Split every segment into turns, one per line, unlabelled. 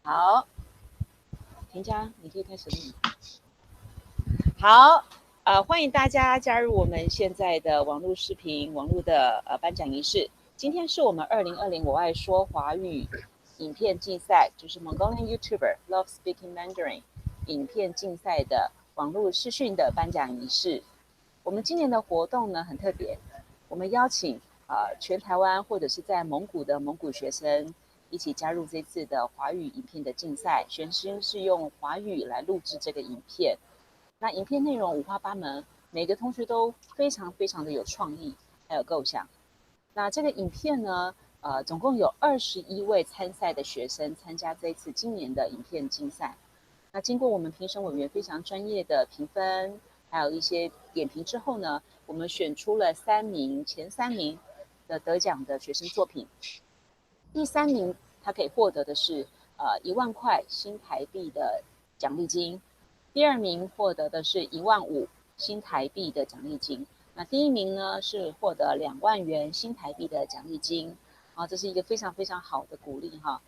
好，婷佳，你可以开始录。好，欢迎大家加入我们现在的网络视频、网络的颁奖仪式。今天是我们2020我爱说华语影片竞赛，就是 Mongolian YouTuber Love Speaking Mandarin 影片竞赛的网络视讯的颁奖仪式。我们今年的活动呢很特别，我们邀请全台湾或者是在蒙古的蒙古学生一起加入这次的华语影片的竞赛，学生是用华语来录制这个影片。那影片内容五花八门，每个同学都非常非常的有创意，还有构想。那这个影片呢，总共有21位参赛的学生参加这一次今年的影片竞赛。那经过我们评审委员非常专业的评分，还有一些点评之后呢，我们选出了前三名的得奖的学生作品。第3名他可以获得的是1万块新台币的奖励金。第2名获得的是15000新台币的奖励金，那第1名呢是获得2万元新台币的奖励金，这是一个非常非常好的鼓励哈。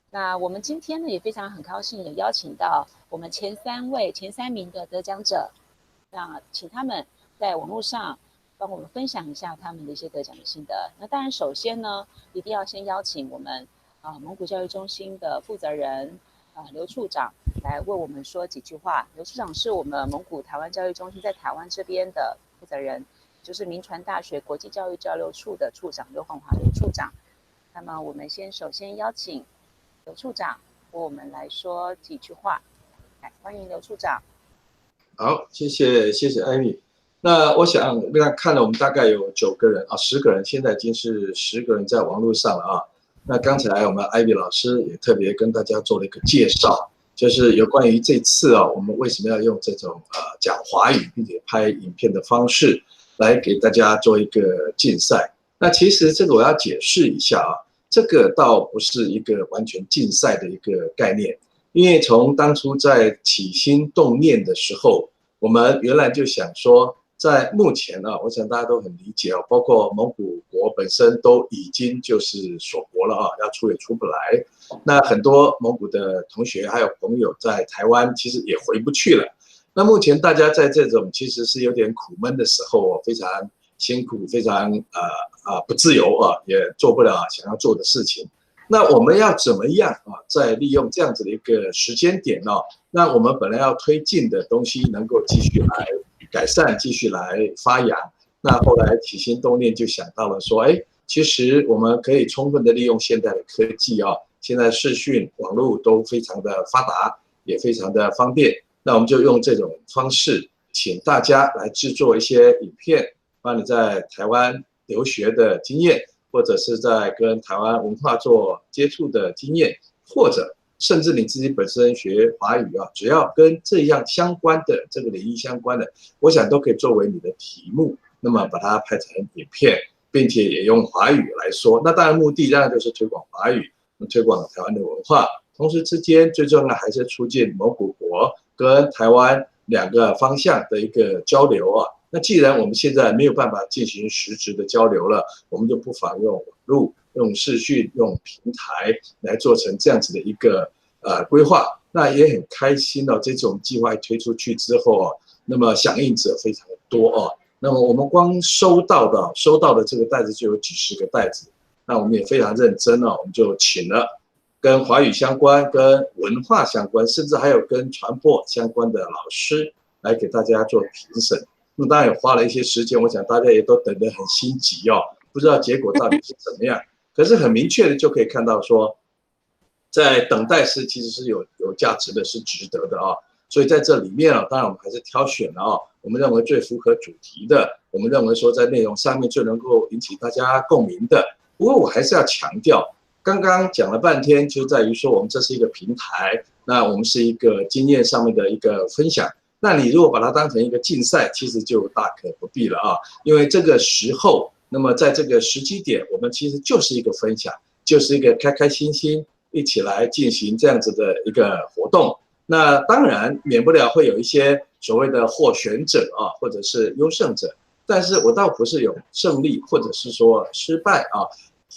那我们今天呢也非常很高兴有邀请到我们前3名的得奖者，那请他们在网络上帮我们分享一下他们的一些得奖的心得。那当然首先呢一定要先邀请我们蒙古教育中心的负责人刘处长来为我们说几句话。刘处长是我们蒙古台湾教育中心在台湾这边的负责人，就是民传大学国际教育交流处的处长刘焕华刘处长。那么我们首先邀请刘处长为我们来说几句话。来，欢迎刘处长。
好，谢谢艾米。那我想看了我们大概有9个人10个人，现在已经是10个人在网络上了啊。那刚才我们艾米老师也特别跟大家做了一个介绍，就是有关于这次我们为什么要用这种讲华语并且拍影片的方式来给大家做一个竞赛。那其实这个我要解释一下这个倒不是一个完全竞赛的一个概念，因为从当初在起心动念的时候，我们原来就想说，在目前我想大家都很理解包括蒙古国本身都已经就是锁国了要出也出不来。那很多蒙古的同学还有朋友在台湾其实也回不去了。那目前大家在这种其实是有点苦闷的时候非常辛苦，非常不自由也做不了想要做的事情。那我们要怎么样再利用这样子的一个时间点让我们本来要推进的东西能够继续来改善，继续来发扬。那后来起心动念就想到了说，其实我们可以充分的利用现在的科技现在视讯网络都非常的发达，也非常的方便。那我们就用这种方式，请大家来制作一些影片，把你在台湾留学的经验，或者是在跟台湾文化做接触的经验，或者甚至你自己本身学华语只要跟这样相关的这个领域相关的，我想都可以作为你的题目，那么把它拍成影片，并且也用华语来说。那当然目的当然就是推广华语，推广台湾的文化，同时之间最重要的还是促进蒙古国跟台湾2个方向的一个交流那既然我们现在没有办法进行实质的交流了，我们就不妨用网络、用视讯、用平台来做成这样子的一个规划。那也很开心这种计划推出去之后那么响应者非常的多那么我们光收到的这个袋子就有几十个袋子。那我们也非常认真我们就请了跟华语相关、跟文化相关，甚至还有跟传播相关的老师来给大家做评审。那当然也花了一些时间，我想大家也都等得很心急不知道结果到底是怎么样。可是很明确的就可以看到说，在等待时其实是有价值的，是值得的所以在这里面当然我们还是挑选了我们认为最符合主题的，我们认为说在内容上面最能够引起大家共鸣的。不过我还是要强调，刚刚讲了半天就在于说我们这是一个平台，那我们是一个经验上面的一个分享。那你如果把它当成一个竞赛，其实就大可不必了因为这个时候，那么在这个时机点，我们其实就是一个分享，就是一个开开心心一起来进行这样子的一个活动。那当然免不了会有一些所谓的获选者或者是优胜者，但是我倒不是有胜利或者是说失败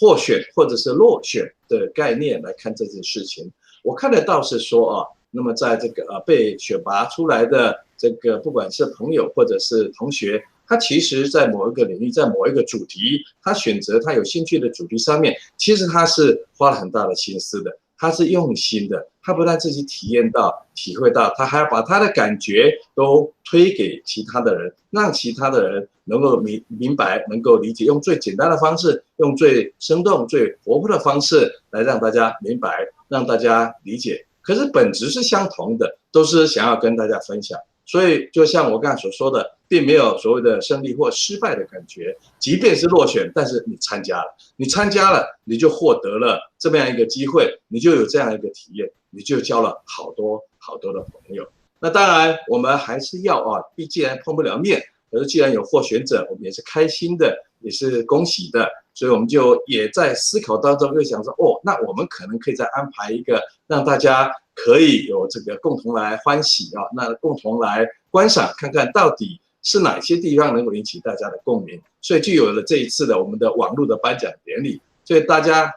获选或者是落选的概念来看这件事情。我看得到是说啊，那么在这个被选拔出来的这个不管是朋友或者是同学，他其实在某一个领域，在某一个主题，他选择他有兴趣的主题上面，其实他是花了很大的心思的，他是用心的，他不但自己体验到、体会到，他还要把他的感觉都推给其他的人，让其他的人能够明白、能够理解，用最简单的方式，用最生动、最活泼的方式来让大家明白，让大家理解。可是本质是相同的，都是想要跟大家分享。所以，就像我刚才所说的，并没有所谓的胜利或失败的感觉。即便是落选，但是你参加了，你参加了，你就获得了这么样一个机会，你就有这样一个体验，你就交了好多好多的朋友。那当然，我们还是要毕竟碰不了面，可是既然有获选者，我们也是开心的，也是恭喜的。所以我们就也在思考当中，又想说，那我们可能可以再安排一个，让大家可以有这个共同来欢喜那共同来观赏，看看到底是哪些地方能够引起大家的共鸣。所以就有了这一次的我们的网络的颁奖典礼。所以大家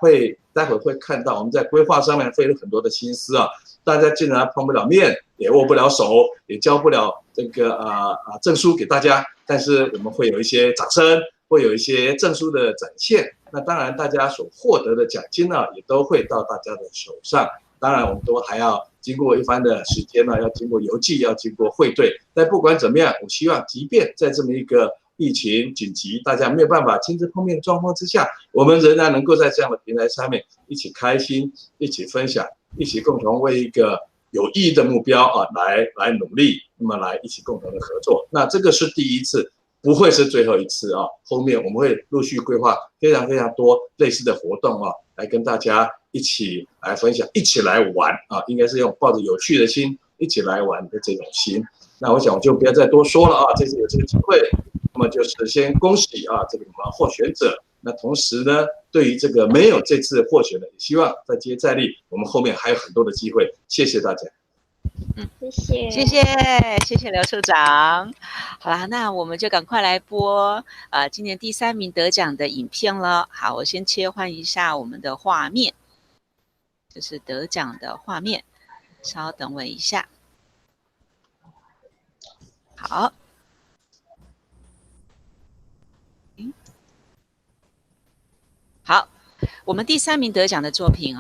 待会会看到我们在规划上面费了很多的心思大家竟然碰不了面，也握不了手，也交不了这个证书给大家，但是我们会有一些掌声。会有一些证书的展现，那当然大家所获得的奖金也都会到大家的手上。当然，我们都还要经过一番的时间要经过邮寄，要经过汇兑。但不管怎么样，我希望，即便在这么一个疫情紧急，大家没有办法亲自碰面的状况之下，我们仍然能够在这样的平台上面一起开心，一起分享，一起共同为一个有意义的目标来努力，那么来一起共同的合作。那这个是第一次。不会是最后一次后面我们会陆续规划非常非常多类似的活动来跟大家一起来分享，一起来玩应该是用抱着有趣的心一起来玩的这种心。那我想我就不要再多说了这次有这个机会，那么就是先恭喜这个我们获选者。那同时呢，对于这个没有这次获选的，也希望再接再厉，我们后面还有很多的机会。谢谢大家。
谢谢刘处长。好啦，那我们就赶快来播今年第3名得奖的影片了。好，我先切换一下我们的画面，就是得奖的画面。稍等我一下。好。好。我们第3名得奖的作品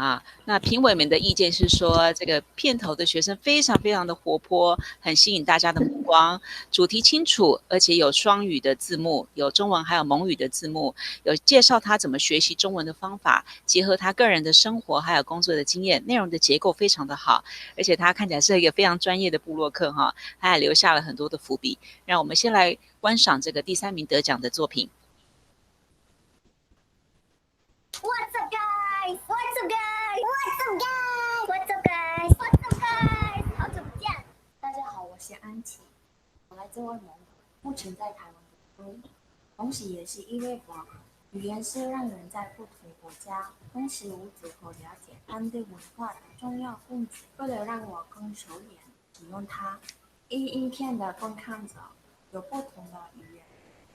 那评委们的意见是说，这个片头的学生非常非常的活泼，很吸引大家的目光，主题清楚，而且有双语的字幕，有中文还有蒙语的字幕，有介绍他怎么学习中文的方法，结合他个人的生活还有工作的经验，内容的结构非常的好，而且他看起来是一个非常专业的部落客他还留下了很多的伏笔。让我们先来观赏这个第3名得奖的作品。
What's up, guys? What's up, guys? What's up, guys? What's up, guys? What's up, guys? 好久不见！大家好，我是安琪，我来自外蒙古，目前在台湾读书，同时也是一位博客。语言是让人在不同国家同时无阻和了解当地文化的重要分子。为了让我更熟练使用它，影片的观看者有不同的语言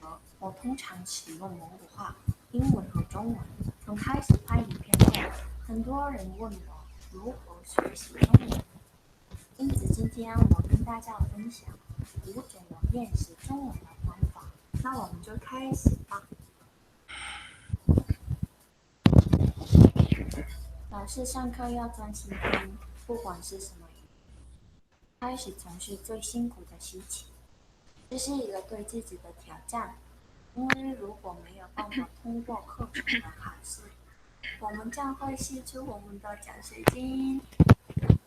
和我通常使用蒙古话、英文和中文。从开始拍影片后，很多人问我如何学习中文，因此今天我跟大家分享5种我练习中文的方法。那我们就开始吧。老师上课要专心听，不管是什么语言。开始从事最辛苦的事情，这是一个对自己的挑战。因为如果没有办法通过课程的考试，我们将会失去我们的奖学金。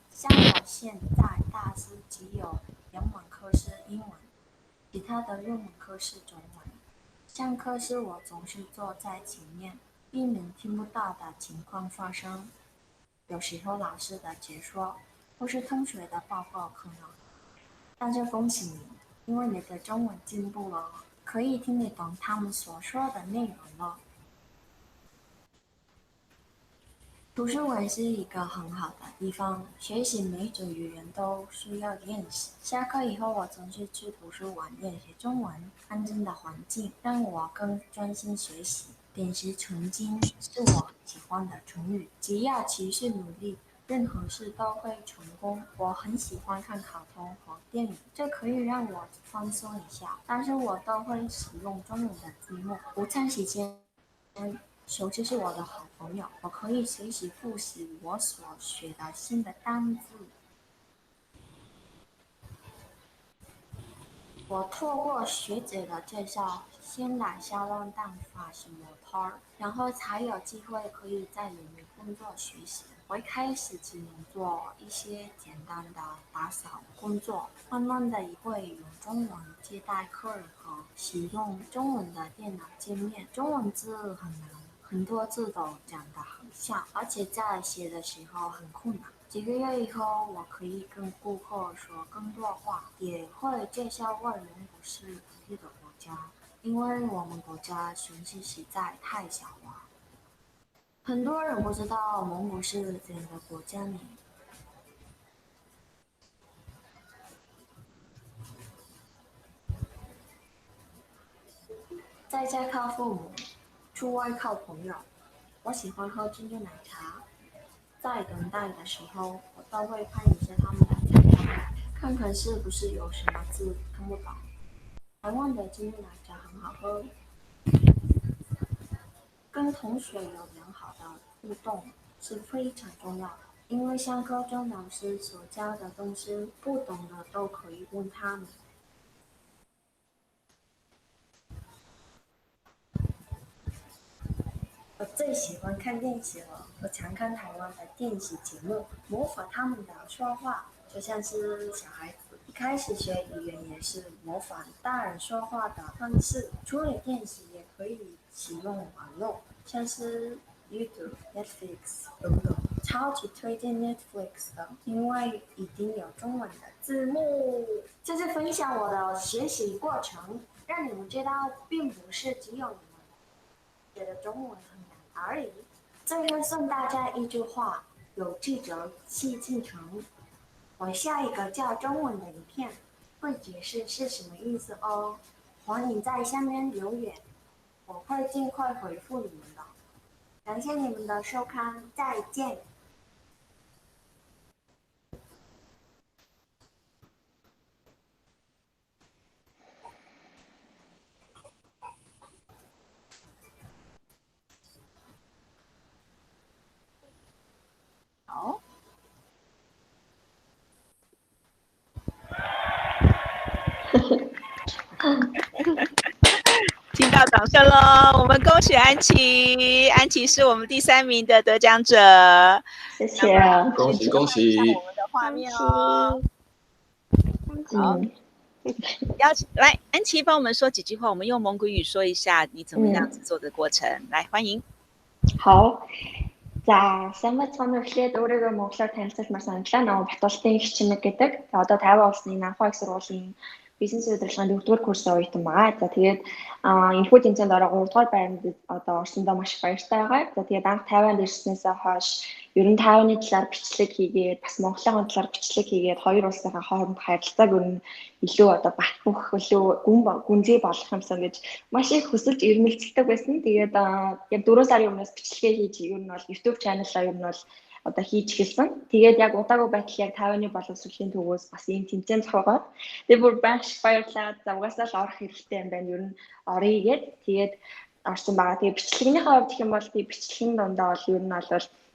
像我现在大四只有2门课是英文，其他的6门课是中文。上课时我总是坐在前面，避免听不到的情况发生。有时候老师的解说或是同学的报告可能，但是恭喜你，因为你的中文进步了，可以听得懂他们所说的内容了。图书馆是一个很好的地方，学习每种语言都需要练习。下课以后，我总是去图书馆练习中文。安静的环境让我更专心学习。点石成金是我喜欢的成语，只要持续努力，任何事都会成功。我很喜欢看卡通和电影，这可以让我放松一下，但是我都会使用中文的字幕。午餐时间，手机是我的好朋友，我可以随时复习我所学的新的单词。我透过学姐的介绍，先来下乱当发型模特，然后才有机会可以在里面工作学习。我一开始只能做一些简单的打扫工作，慢慢的也会用中文接待客人和使用中文的电脑界面。中文字很难，很多字都长得很像，而且在写的时候很困难。几个月以后，我可以跟顾客说更多话，也会介绍外蒙古是独立的国家，因为我们国家城市实在太小了。很多人不知道蒙古是怎样的国家呢？在家靠父母，出外靠朋友。我喜欢喝珍珠奶茶。在等待的时候，我都会看一下他们的菜单，看看是不是有什么字看不懂。台湾的珍珠奶茶很好喝，跟同学有良好的互动是非常重要的，因为像高中老师所教的东西，不懂的都可以问他们。我最喜欢看电视了，我常看台湾的电视节目，模仿他们的说话，就像是小孩子一开始学语言也是模仿大人说话的方式。除了电视，也可以使用网络，像是 YouTube、Netflix 等等。超级推荐 Netflix 的，因为已经有中文的字幕。这是分享我的学习过程，让你们知道，并不是只有你们觉得中文很难而已。最后送大家一句话：有记者气进城。我下一个教中文的影片会解释是什么意思哦，欢迎在下面留言，我会尽快回复你们的。感谢你们的收看，再见。
好，听到掌声喽！我们恭喜安琪，安琪是我们第3名的得奖者。
谢谢，
恭喜恭喜！
我们的画面哦。好，邀请来安琪帮我们说几句话，我们用蒙古语说一下你怎么样制作的过程。来，欢迎。
好。За сайн байцгаана уу эхлээд өөрийгөө монголоор танилцуулмаар саналаа. Намайг Батболтын их чимэг гэдэг. Одоо Тайван улсын Нанхай их сургуулийн бизнес удирдлагын 4-р курсын оюутан байгаа. За тэгээд энэхүү тэмцээнд ороо 3-р байранд одоо орсондоо маш баяртай байгаа. За тэгээд анх Тайванд ирснээсээ хойш ер нь Тайваны талаар бичлэг хийгээд бас Монголын талаар бичлэг хийгээд хоёр улсынхаа хооронд харилцааг ер нь илүү одоо бат бөх илүү гүнзгий болох юмсан гэж маш их хүсэж ирмэлцдэг байсан. Тэгээд яг 4 сарын өмнөөс бичлэгээ хийж ер нь бол YouTube channel-аа ер нь бол одоо хийж эхэлсэн. Тэгээд яг удаагүй байтал яг Тайваны боловсролын төвөөс бас ийм тэмцээн зохиогоод тэгээд бүр маш баярлаад за угаасаа л орох хэрэгтэй юм байна. Ер нь оръё гэд тэгээд орсон байгаа. Тэгээд бичлэгнийхээ хувьд гэх юм бол тийм бичлэгийн дундаа бол ер нь бол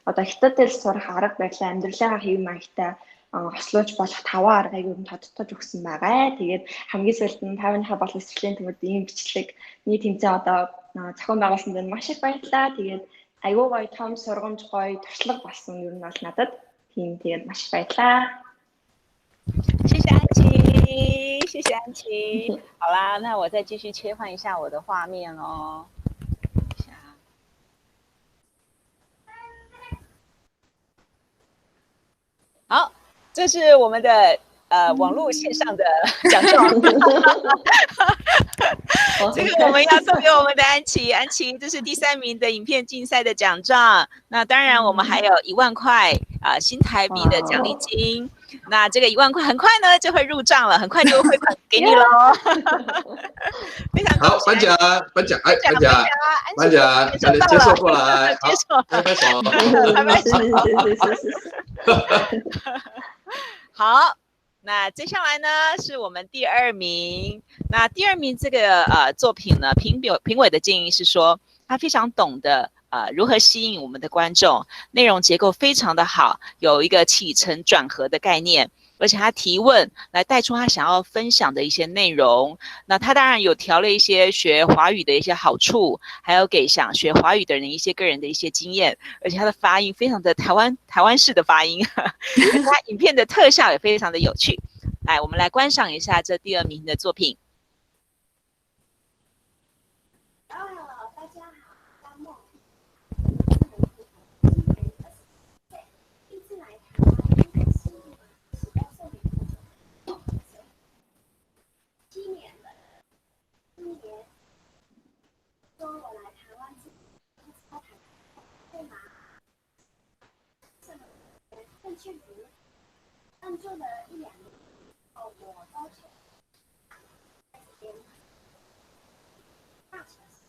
одоо хятад дээр сурах арга барилаа, амьдралынхаа хэв маягтай хослуулж болох 5 аргыг ер нь тодтож өгсөн байгаа. Тэгээд хамгийн сүүлд нь Тайваныхаа боловсролын төвөд ийм бичлэгний тэмцээн одоо зохион байгуулсан дээр маш их баярлалаа. Тэгээд айгүй гоё том сургамж гоё туршлага болсон ер нь бол надад тийм тэгээд маш баярлалаа。
谢谢安琪，谢谢安琪。好啦，那我再继续切换一下我的画面哦。好，这是我们的网络线上的奖状。这个我们要送给我们的安琪，安琪这是第3名的影片竞赛的奖状。那当然我们还有1万块新台币的奖励金。那这个1万块很快呢就会入账了，很快就会汇款给你喽。非常
好，颁奖，颁奖，哎，颁奖，颁奖，把你接受过来，好，拍拍手，
拍拍手。
是。
好，那接下来呢是我们第2名。那第2名这个作品呢，评委的建议是说，他非常懂得如何吸引我们的观众，内容结构非常的好，有一个起承转合的概念。而且他提问来带出他想要分享的一些内容。那他当然有调了一些学华语的一些好处，还有给想学华语的人一些个人的一些经验。而且他的发音非常的台湾式的发音，他影片的特效也非常的有趣。来，我们来观赏一下这第2名的作品。
大家好，大梦。第一次来台湾是18岁7年了。今年说我来台湾之后，对吗？但确实，但做了1-2年后，我高兴。大城市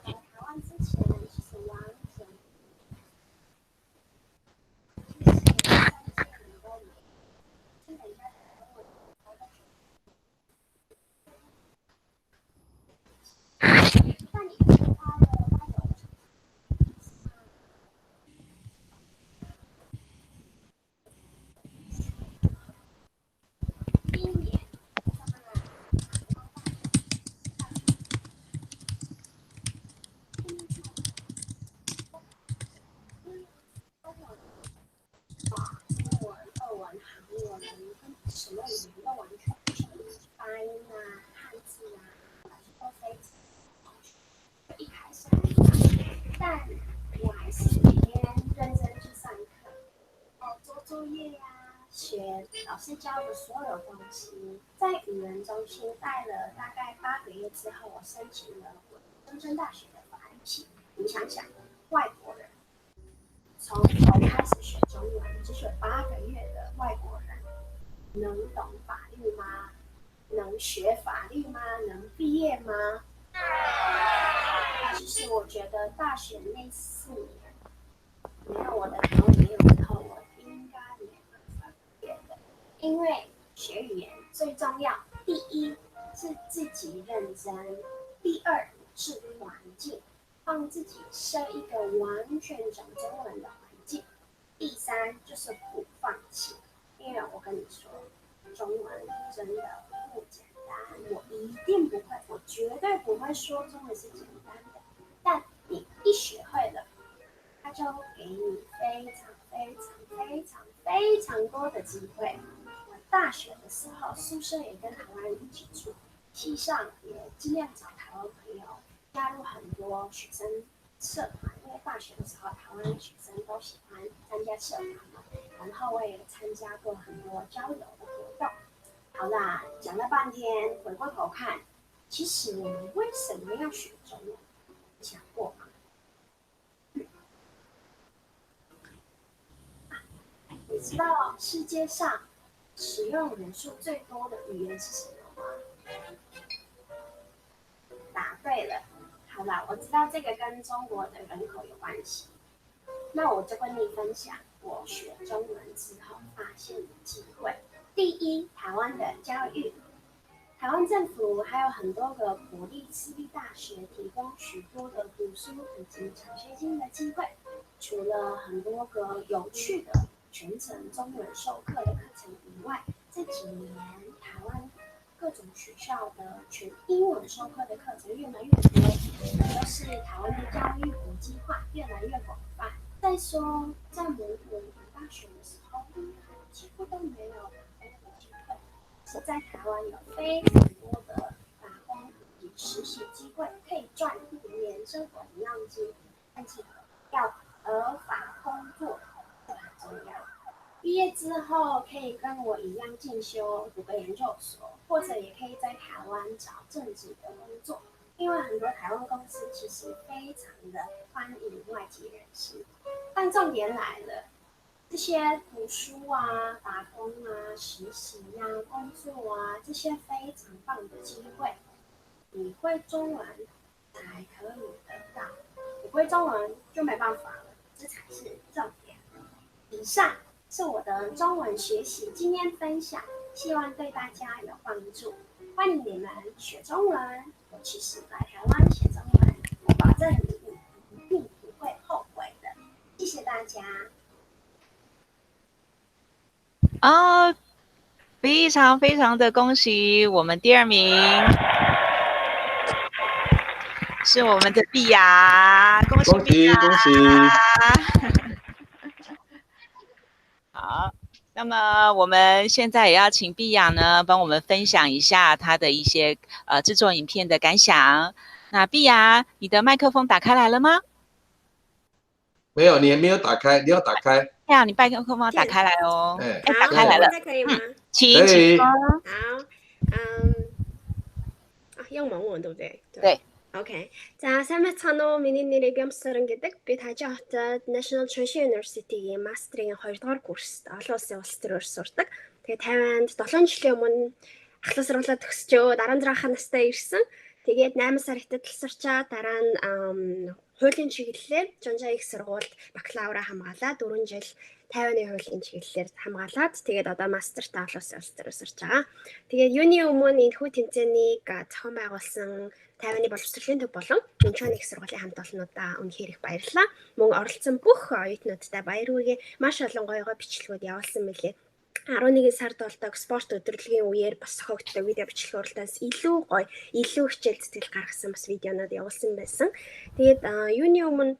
来台湾之前，其实完全很多年，先等一下等我但你花了8个第1年，英文、2文、韩文，什么语言都完全不熟，发音啊、汉字啊，都非常。一开始但我还是每天认真去上课，做作业呀、学老师教的所有东西。在语言中心待了大概8个月之后，我申请了中正大学的法律系。你想想，外国人从头开始学中文，只学8个月的外国人，能懂法律吗？能学法律吗？能毕业吗？其实我觉得大学那4年，没有我的台湾没有以后，我应该没办法毕业的。因为学语言最重要，第一是自己认真，第2是环境，帮自己设一个完全讲中文的环境。第3就是不放弃，因为我跟你说，中文真的不简单，我一定不会，我绝对不会说中文是简单的，但你一学会了，它就给你非常非常非常非常多的机会。我大学的时候，宿舍也跟台湾人一起住，系上也尽量找台湾朋友，加入很多学生社团，因为大学的时候台湾学生都喜欢参加社团嘛，然后我也参加过很多交流的活动。好啦，讲了半天，回过头看，其实我们为什么要学中文？想过吗？你知道世界上使用人数最多的语言是什么吗？答对了。好啦，我知道这个跟中国的人口有关系，那我就跟你分享我学中文之后发现的机会。第一，台湾的教育，台湾政府还有很多个国立、私立大学提供许多的读书以及奖学金的机会，除了很多个有趣的全程中文授课的课程以外，这几年台湾各种学校的全英文授课的课程越来越多，也就是台湾的教育国际化越来越广泛。再说，在蒙古读大学的时候，几乎都没有打工的机会，是在台湾有非常多的打工以及实习机会，可以赚1年生活营养金，但记得要合法工作，这很重要。毕业之后可以跟我一样进修，读个研究所，或者也可以在台湾找正职的工作。因为很多台湾公司其实非常的欢迎外籍人士，但重点来了，这些读书啊、打工啊、实习啊、工作啊，这些非常棒的机会，你会中文才可以得到，你不会中文就没办法了，这才是重点。以上是我的中文学习经验分享，希望对大家有帮助。欢迎你们学中文，尤其是来台湾学中文，我保证你一定不会后悔的。谢谢大家。
哦，非常非常的恭喜我们第2名是我们的碧雅，恭喜碧雅！
恭喜！
好，那么我们现在也要请碧雅呢，帮我们分享一下她的一些制作影片的感想。那碧雅，你的麦克风打开来了吗？
没有，你也没有打开，你要打开。
对啊，你麦克风打开来哦。
哎，
打开来了。
现在可以吗？
请说。
好，用蒙文对不对？
对。
OK. За сайн байцгаана уу? Миний нэр Бямсаран гэдэг. Би Тажи хотод National Treasure University-ийн мастрын 2 дугаар курст олон улсын улс төрөөр сурдаг. Тэгээ Тайванд 7 жилийн өмнө ахлах сургуулаа төгсчөө 16 настай ирсэн. Тэгээд 8 сар хятад сурчаад дараа нь хуулийн чиглэлээр Жонжа их сургуульд бакалавра хамгаалаад 4 жил Тайваны хуулийн чиглэлээр хамгаалаад тэгээд одоо мастер олон улсын улс төрөөр сурч байгаа. Тэгээд юуны өмнө энэхүү тэмцээнийг зохион байгуулсан Тайваны боловсролын төв болон Инчхон их сургуулийн хамт олоннуудаа үнэхээр их баярлалаа. Мөн оролцсон бүх оюутнуудтай баяр хүргэе. Маш олон гоё бичлэгүүд явуулсан мэлээ. 11 сард болдог спорт өдрөлгийн үеэр бас зохиогддог видео бичлэг уралдаанаас илүү гоё, илүү хичээл зүтгэл гаргасан бас видеонууд явуулсан байсан. Тэгээд юуны өмнө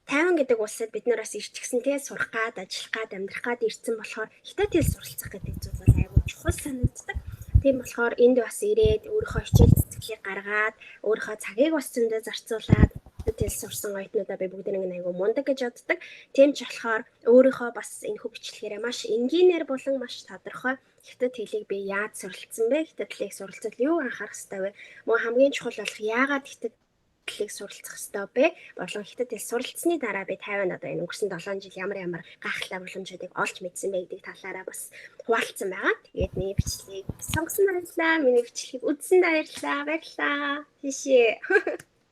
Тайван гэдэг улсад бид нараас ирчихсэн те сурах гад, ажиллах гад, амьдрах гад ирсэн болохоор хятад хэл суралцах гэдэг зүйл бол айгүй чухал санагддаг. Тийм болохоор энд бас ирээд өөрийнхөө хичээл цэцгэлийг гаргаад өөрийнхөө цагийг бас зөндөө зарцуулаад хэл сурсан оюутнуудаа би бүгд нэг айгүй мундаг гэж боддог. Тийм ч болохоор өөрийнхөө бас энэхүү бичлэгээрээ маш энгийнээр болон маш тодорхой хятад хэлийг би яаж суралцсан бэ? Хятад хэлийг суралцахад юу анхаарах ёстой вэ? Мөн хамгийн чухал болох яагаад хятад хэлийг суралцах ёстой бэ? Болон хятад хэл суралцсны дараа би Тайванд одоо энэ өнгөрсөн 7 жил ямар гайхалтай боломжуудыг олж мэдсэн бэ гэдэг талаараа бас хуваалцсан байгаа. Тэгээд миний бичлэгийг сонгосон баярлалаа. Миний бичлэгийг үзсэн баярлалаа. Баярлалаа. Шишээ.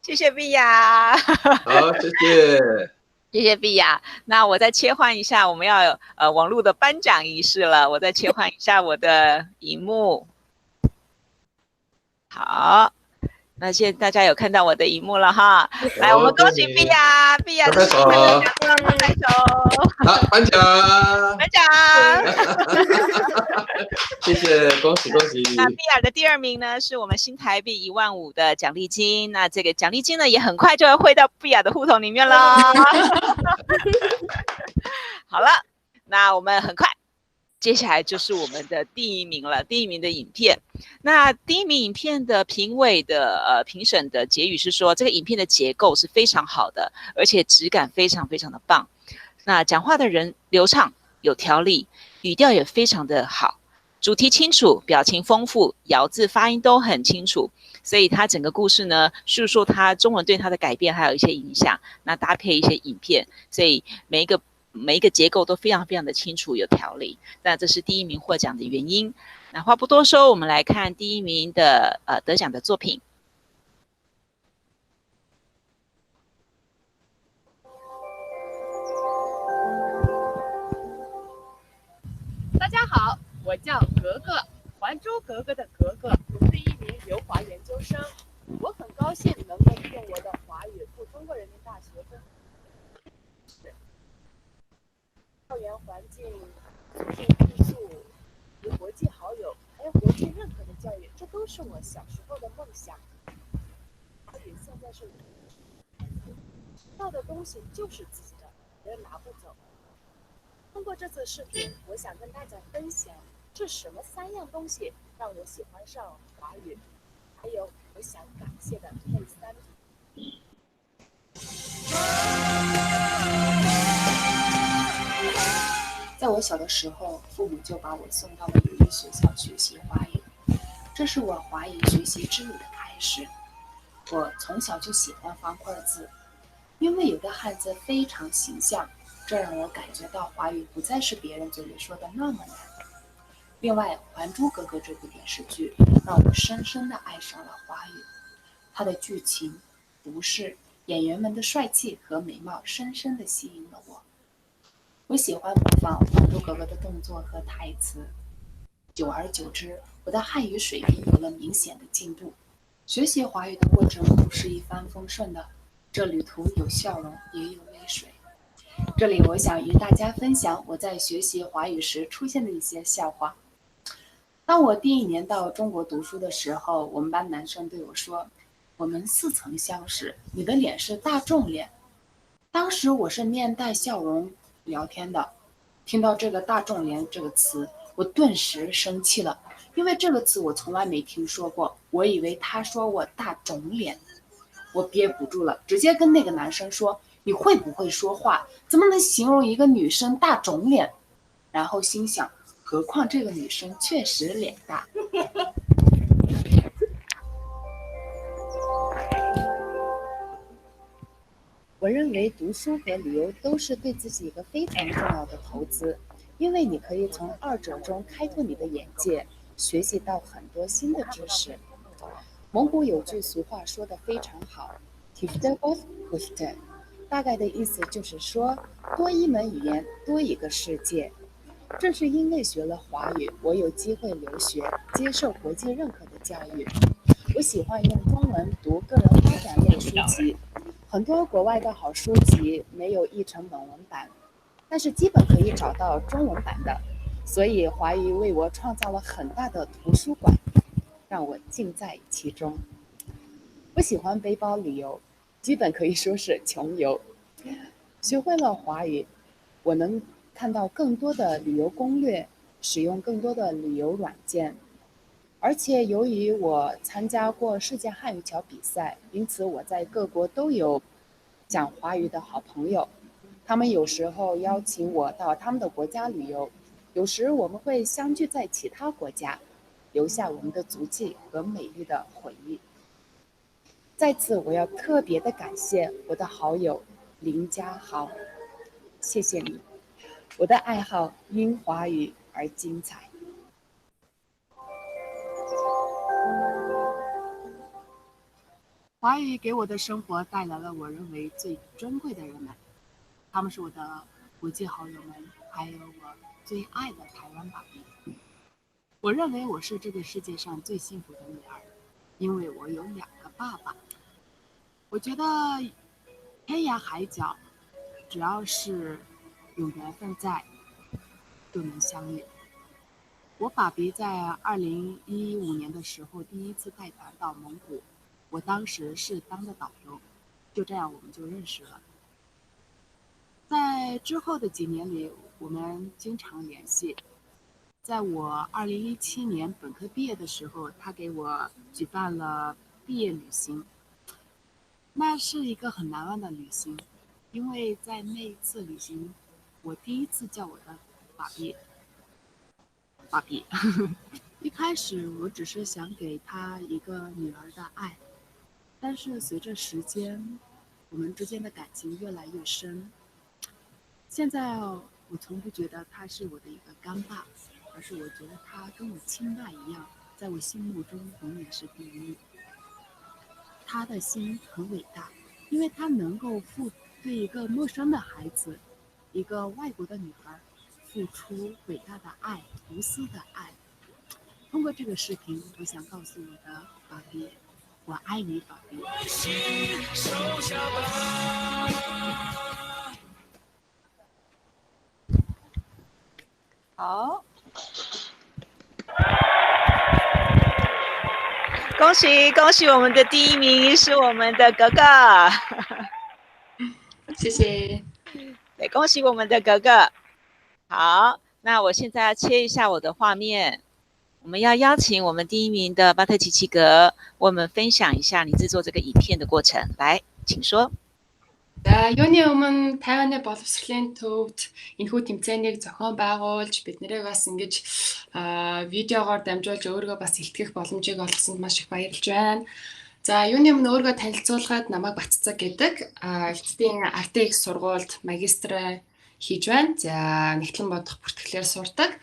谢谢碧雅。
好，谢谢。
谢谢碧雅。那我再切换一下，我们要有网络的颁奖仪式了。我再切换一下我的荧幕。好。那现在大家有看到我的荧幕了哈，来，我们恭喜碧雅，碧雅的手，拍手，
好，颁奖，
颁奖，
谢谢，恭喜恭喜。
那碧雅的第2名呢，是我们新台币15000的奖励金，那这个奖励金呢，也很快就会汇到碧雅的户头里面了。好了，那我们很快。接下来就是我们的第1名了，第1名的影片。那第1名影片的评委的评审的结语是说，这个影片的结构是非常好的，而且质感非常非常的棒。那讲话的人流畅有条理，语调也非常的好，主题清楚，表情丰富，咬字发音都很清楚。所以他整个故事呢，叙述他中文对他的改变，还有一些影响。那搭配一些影片，所以每一个结构都非常非常的清楚有条理，那这是第1名获奖的原因。那话不多说，我们来看第1名的得奖的作品。
大家好，我叫格格，《还珠格格》的格格，是一名留华研究生。我很高兴能够利用我的华语赴中国人民大学分。校园环境、组织艺术、与国际好友，还有国际认可的教育，这都是我小时候的梦想。而且现在是要的东西就是自己的，别人拿不走。通过这次视频，我想跟大家分享，这什么3样东西让我喜欢上华语，还有我想感谢的这3题。在我小的时候，父母就把我送到了语言学校学习华语，这是我华语学习之路的开
是，我从小就喜欢方块字，因为有的汉字非常形象，这让我感觉到华语不再是别人嘴里说的那么难。另外，《还珠格格》这部电视剧让我深深地爱上了华语，它的剧情、故事、演员们的帅气和美貌深深地吸引了我。我喜欢模仿《还珠格格》的动作和台词，久而久之，我的汉语水平有了明显的进步。学习华语的过程不是一帆风顺的，这旅途有笑容，也有泪水。这里我想与大家分享我在学习华语时出现的一些笑话。当我第1年到中国读书的时候，我们班男生对我说：“我们似曾相识，你的脸是大众脸。”当时我是面带笑容聊天的，听到这个大众脸这个词，我顿时生气了，因为这个词我从来没听说过，我以为他说我大肿脸。我憋不住了，直接跟那个男生说：“你会不会说话？怎么能形容一个女生大肿脸？”然后心想，何况这个女生确实脸大。我认为读书和旅游都是对自己一个非常重要的投资，因为你可以从二者中开拓你的眼界，学习到很多新的知识。蒙古有句俗话说得非常好 "Tifte both Hufte"， 大概的意思就是说，多一门语言，多一个世界。正是因为学了华语，我有机会留学，接受国际认可的教育。我喜欢用中文读个人发展类书籍，很多国外的好书籍没有译成蒙文版，但是基本可以找到中文版的，所以华语为我创造了很大的图书馆，让我浸在其中。我喜欢背包旅游，基本可以说是穷游。学会了华语，我能看到更多的旅游攻略，使用更多的旅游软件。而且由于我参加过世界汉语桥比赛，因此我在各国都有讲华语的好朋友，他们有时候邀请我到他们的国家旅游，有时我们会相聚在其他国家，留下我们的足迹和美丽的回忆。在此我要特别的感谢我的好友林家豪，谢谢你，我的爱好因华语而精彩。华语给我的生活带来了我认为最珍贵的人们，他们是我的国际好友们，还有我最爱的台湾爸比。我认为我是这个世界上最幸福的女儿，因为我有2个爸爸。我觉得天涯海角，只要是有缘分在，都能相遇。我爸比在2015年的时候第一次带团到蒙古，我当时是当的导游，就这样我们就认识了。在之后的几年里，我们经常联系。在我2017年本科毕业的时候，他给我举办了毕业旅行，那是一个很难忘的旅行，因为在那一次旅行，我第一次叫我的爸比。一开始我只是想给他一个女儿的爱，但是随着时间，我们之间的感情越来越深。现在我从不觉得他是我的一个干爸，而是我觉得他跟我亲爸一样，在我心目中永远是第一。他的心很伟大，因为他能够对一个陌生的孩子，一个外国的女孩，付出伟大的爱，无私的爱。通过这个视频，我想告诉我的爸比，我爱你，爸比。
好，恭喜恭喜，我们的第1名是我们的格格。
谢谢。
对，恭喜我们的格格。好，那我现在要切一下我的画面，我们要邀请我们第1名的巴特奇奇格，为我们分享一下你制作这个影片的过程。来，请说。
Юуны өмнө Тайваны боловсролын төвд энэхүү тэмцээнийг зохион байгуулж бид нарыг бас ингэж видеогоор дамжуулж өөрийгөө бас илтгэх боломжийг олгосонд маш их баярлж байна. За юуны өмнө өөрийгөө танилцуулахад намайг Батцаг гэдэг. Элцдийн RTX сургуульд магистр хийж байна. За Нэгтлэн бодох бүртгэлээр сурдаг.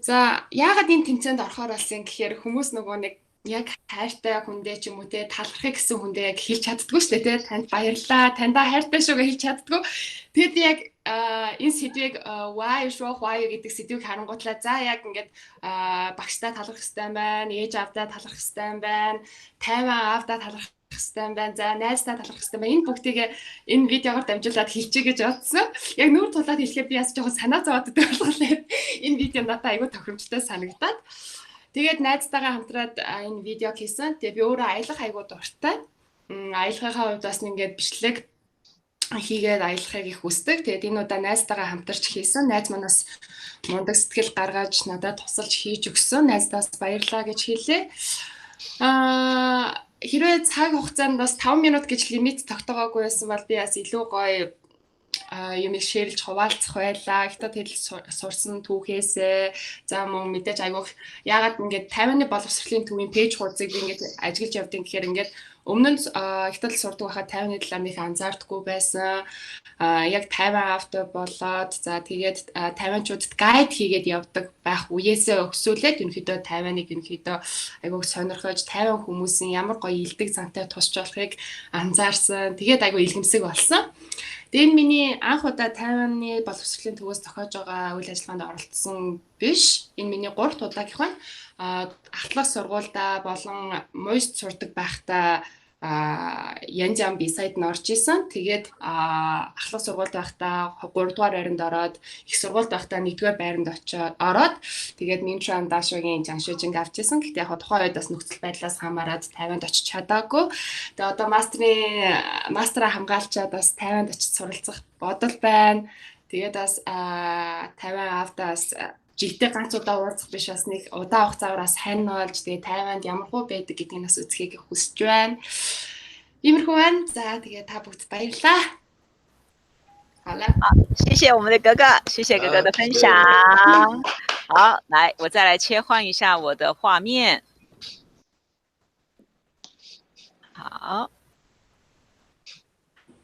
За яагаад энэ тэмцээнд орохоор болсон гэхээр хүмүүс нөгөө нэг яг хайртай хүндээ ч юм уу те талархыг гэсэн хүндээ яг хэлж чаддгүй шүү дээ те танд баярлалаа таньда хайртай шүү гэж хэлж чаддгүй. Тэгэд яг энэ сэдвийг why гэдэг сэдвийг харангуутлаа за яг ингээд багштай талархах хэрэгтэй байна, ээж аавдаа талархах хэрэгтэй байна, тайван аавдаа талархах хэрэгтэй байна, за найзтай талархах хэрэгтэй байна. Энэ бүгдийг энэ видеогоор дамжуулаад хэлчихье гэж бодсон. Яг нүүр тулаад хэлэхэд би бас жоохон санаа зовоод байдаг болохоор энэ видео надад аюул тохиромжтой санагдаад. Тэгээд найзтайгаа хамтраад энэ видеог хийсэн. Тэгээ би өөрөө аялах аягүй дуртай. Аялахынхаа хувьд бас ингээд бичлэг хийгээд аялахыг их хүсдэг. Тэгээд энэ удаа найзтайгаа хамтарч хийсэн. Найз манаас мундаг сэтгэл гаргаж надад тусалж хийж өгсөн. Найздаас баярлалаа гэж хэлээ. Хэрвээ цаг хугацаанд бас 5 минут гэж лимит тогтоогоогүй байсан бол би бас илүү гоё юмыг шеэрлж хуваалцах байлаа. Хятад хэл сурсан түүхээсээ за мөн мэдээж айгүйх яагаад ингээд 50-ны боловсролын төвийн пэйж хуудсыг би ингээд ажиглаж явдیں۔ Гэхээр ингээд өмнө нь хятад сурдаг байхад 50-ны талаар нэг анзаардаггүй байсан. Яг 50 авто болоод за тэгээд 50-чуудад гайд хийгээд явдаг байх үеэсээ өсвөлээд ерөнхийдөө 50-ыг ерөнхийдөө айгүйх сонирхож 50 хүмүүсийн ямар гоё илдэг зантай тусч болохыг анзаарсан. Тэгээд айгүй илгэмсэг болсон. Тэгээд миний анх удаа 50-ны боловсролын төвөөс зохиож байгаа үйл ажиллагаанд оролцсон биш. Энэ миний 3 удаа гэх байна. Ахлах сургуультай болон мост сурдаг байхдаа янз ям би сайд нь орж исэн. Тэгээд ахлах сургуульд байхдаа 3 дугаар байранд ороод их сургуульд байхдаа 1-р байранд ороод тэгээд Минчан Дашогийн жаншижинг авч исэн. Гэхдээ яг тухайн үед бас нөхцөл байдлаас хамаарат 50-нд очиж чадаагүй. Тэгээд одоо мастера хамгаалчаад бас 50-нд очиж суралцах бодол байна. Тэгээд бас 50 автаас жигтэй ганц удаа уулзах биш бас нэг удаан хугацаагаар хань болж тэгээ 50-нд ямар хөө байдаг гэдгийг бас үзхийг хүсэж байна. Иймэрхүү байна. За тэгээ та бүгд баярлалаа. 好了，
谢谢我们的哥哥，谢谢哥哥的分享。好，来，我再来切换一下我的画面。好，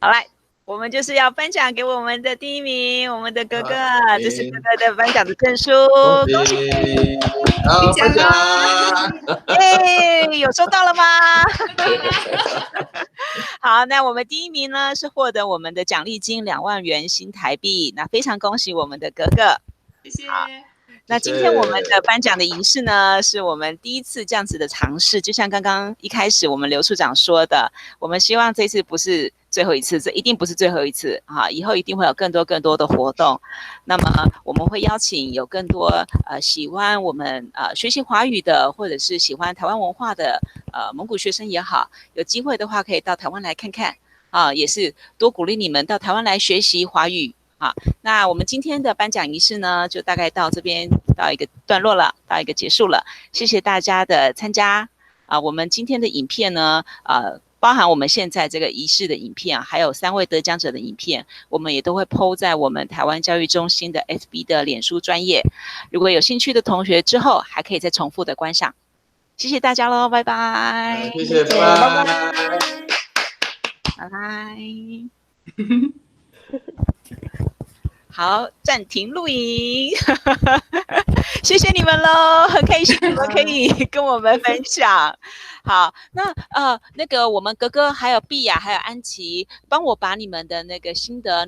好来。我们就是要颁奖给我们的第1名，我们的哥哥，这是哥哥的颁奖的证书，恭喜！
好，颁奖！
有收到了吗？好，那我们第1名呢是获得我们的奖励金2万元新台币，那非常恭喜我们的哥哥，
谢谢。
那今天我们的颁奖的仪式呢，是我们第1次这样子的尝试，就像刚刚一开始我们刘处长说的，我们希望这次不是最后一次，这一定不是最后一次啊！以后一定会有更多的活动。那么我们会邀请有更多喜欢我们学习华语的，或者是喜欢台湾文化的蒙古学生也好，有机会的话可以到台湾来看看啊，也是多鼓励你们到台湾来学习华语。好，那我们今天的颁奖仪式呢，就大概到这边到一个段落了，到一个结束了。谢谢大家的参加啊！我们今天的影片呢，包含我们现在这个仪式的影片还有3位得奖者的影片，我们也都会 po 在我们台湾教育中心的 FB 的脸书专页。如果有兴趣的同学，之后还可以再重复的观赏。谢谢大家喽，拜拜！
谢谢，拜拜，
拜拜。好，暂停录影，谢谢你们喽，很开心你们可以跟我们分享。好，那个我们哥哥还有碧雅还有安琪，帮我把你们的那个心得。